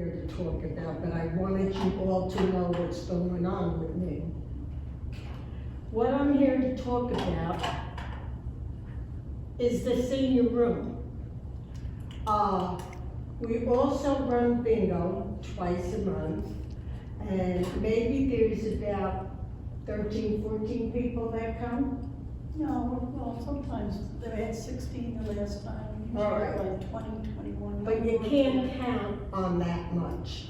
here to talk about, but I wanted you all to know what's going on with me. What I'm here to talk about is the senior room. We also run bingo twice a month, and maybe there's about 13, 14 people that come. No, well, sometimes they had 16 the last time, usually All right. like 20, 21. But you can't count on that much.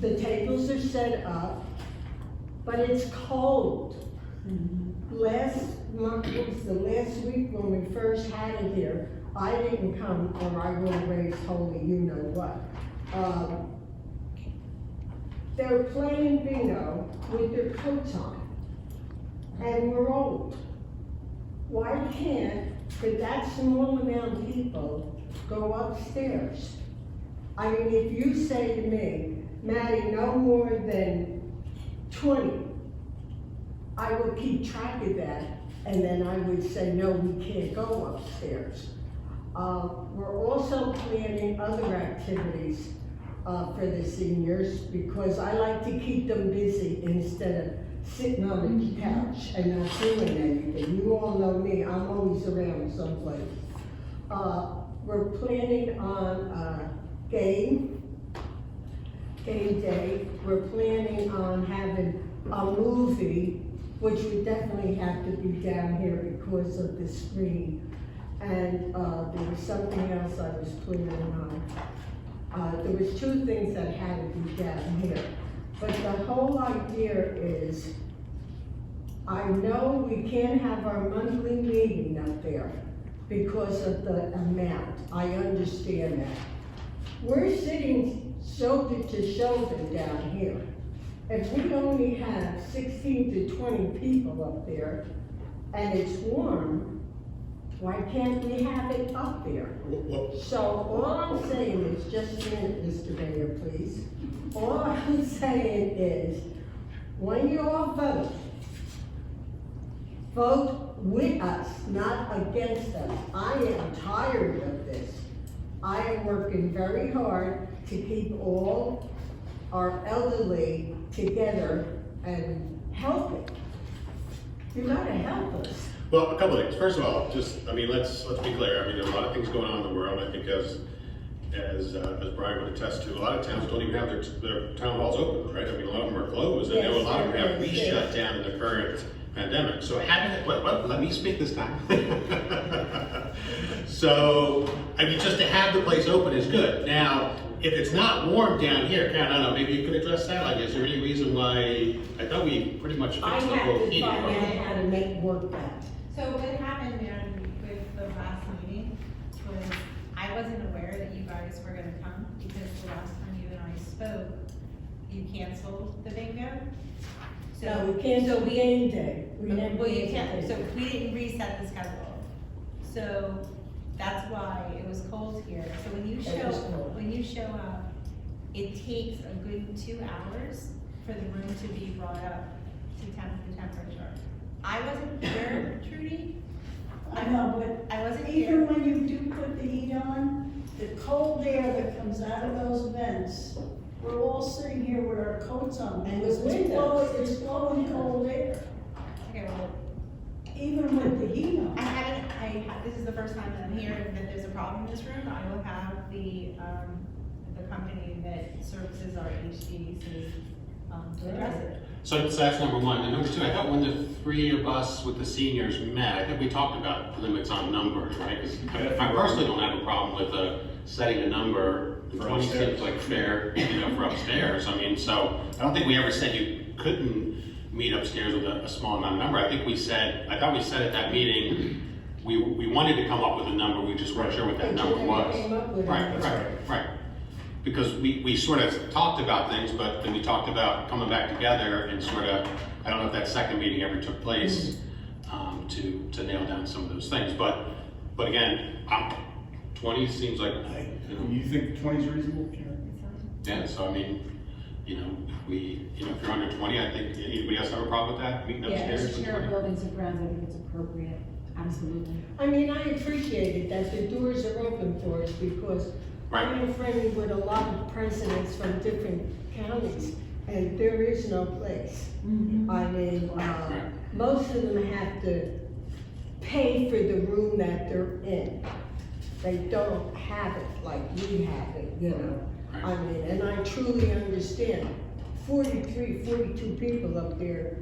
The tables are set up, but it's cold. Last month, it was the last week when we first had it here, I didn't come, or I would have raised holy you know what. They're playing bingo with their coats on, and we're old. Why can't, for that small amount of people, go upstairs? I mean, if you say to me, Maddie, no more than 20, I would keep track of that, and then I would say, no, we can't go upstairs. We're also planning other activities for the seniors, because I like to keep them busy instead of sitting on the couch and not doing anything. You all know me, I'm always around someplace. We're planning on game day. We're planning on having a movie, which would definitely have to be down here because of the screen. And there was something else I was planning on. There was two things that had to be down here. But the whole idea is, I know we can't have our monthly meeting up there because of the amount. I understand that. We're sitting shoulder to shoulder down here. If we only have 16 to 20 people up there and it's warm, why can't we have it up there? So all I'm saying is, just a minute, Mr. Mayor, please. All I'm saying is, when you all vote with us, not against us. I am tired of this. I am working very hard to keep all our elderly together and helping. You gotta help us. Well, a couple of things. First of all, let's be clear. I mean, there's a lot of things going on in the world. I think as Brian would attest to, a lot of towns don't even have their town halls open, right? I mean, a lot of them are closed, and Yes, a lot of them have yes. shut down in the current pandemic. So let me speak this time. So, I mean, just to have the place open is good. Now, if it's not warm down here, Karen, I don't know, maybe you could address that. Like, is there any reason why? I thought we pretty much I fixed the have whole to heating. find out how to make work that. So what happened with the last meeting was, I wasn't aware that you guys were gonna come, because the last time you and I spoke, you canceled the bingo. No, we canceled so game day. We never Well, you canceled can't, so it. we didn't reset the schedule. So that's why it was cold here. So when you It was cold. show up, it takes a good 2 hours for the room to be brought up to temperature. I wasn't here, Trudy. I know, but I wasn't even here. when you do put the heat on, the cold air that comes out of those vents, we're all sitting here with our coats on, And because the windows. it's blowing cold air, Okay, well, even with the heat on. this is the first time that I'm hearing that there's a problem in this room. I will have the company that services our HVAC, address it. So that's number one. And number two, I thought when the three of us with the seniors met, I think we talked about limits on numbers, right? Because I personally don't have a problem with setting a number. For 20 upstairs. seems like fair, for upstairs. I mean, so I don't think we ever said you couldn't meet upstairs with a small amount of number. I thought we said at that meeting, we wanted to come up with a number, we just weren't sure what that But number you never was. came up with it. Right. Because we sort of talked about things, but then we talked about coming back together and sort of, I don't know if that second meeting ever took place, to nail down some of those things. But again, 20 seems like, You think 20 is reasonable, Karen? yeah, so I mean, if you're under 20, I think, anybody else have a problem with that, meeting Yeah, upstairs? as chair of buildings and grounds, I think it's appropriate, absolutely. I mean, I appreciate it that the doors are open for us, because Right. I'm friendly with a lot of presidents from different counties, and there is no place. I mean, most of them have to pay for the room that they're in. They don't have it like we have it, you know? I mean, and I truly understand, 43, 42 people up there.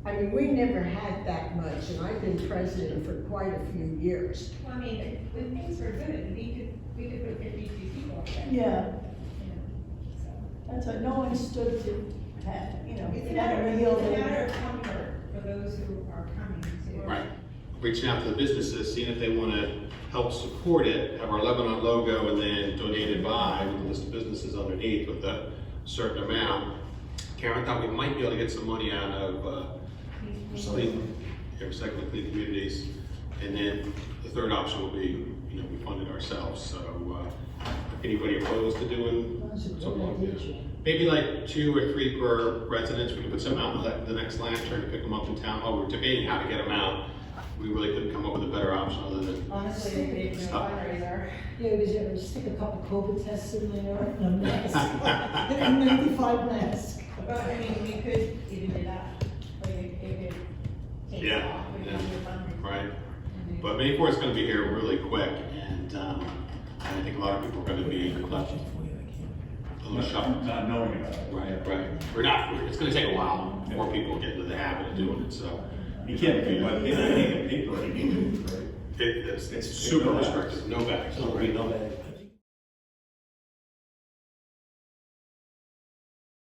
I mean, we never had that much, and I've been president for quite a few years. Well, I mean, when things were good, we could put 52 people up there. Yeah, You know, so. that's what, no one stood to have, you know, It's a had matter, a it's real. a matter of comfort for those who are coming to. Right. Reaching out to the businesses, seeing if they want to help support it, have our Lebanon logo, and then donated by with a list of businesses underneath with a certain amount. Karen thought we might be able to get some money out of recycling clean communities, and then the third option will be, you know, we fund it ourselves. So, if anybody opposed to doing something like this, maybe like 2 or 3 per residence. We can put some out in the next lantern to pick them up in town hall. We're debating how to get them out. We really couldn't come up with a better option other than Honestly, they paid for a Stop. fundraiser. Yeah, because you ever stick a couple COVID tests in there and a mask, and a 95 mask. But I mean, we could even do that, like it could take Yeah, off, we could yeah. do a fundraiser. right. But May 4th is going to be here really quick, and I think a lot of people are going to be a little shocked. Not knowing about it. Right, right. It's going to take a while before people get into the habit of doing it, so. You can't do what, you can't get paper, you can do, right? It's super restrictive, no bags. So there'll be no bag.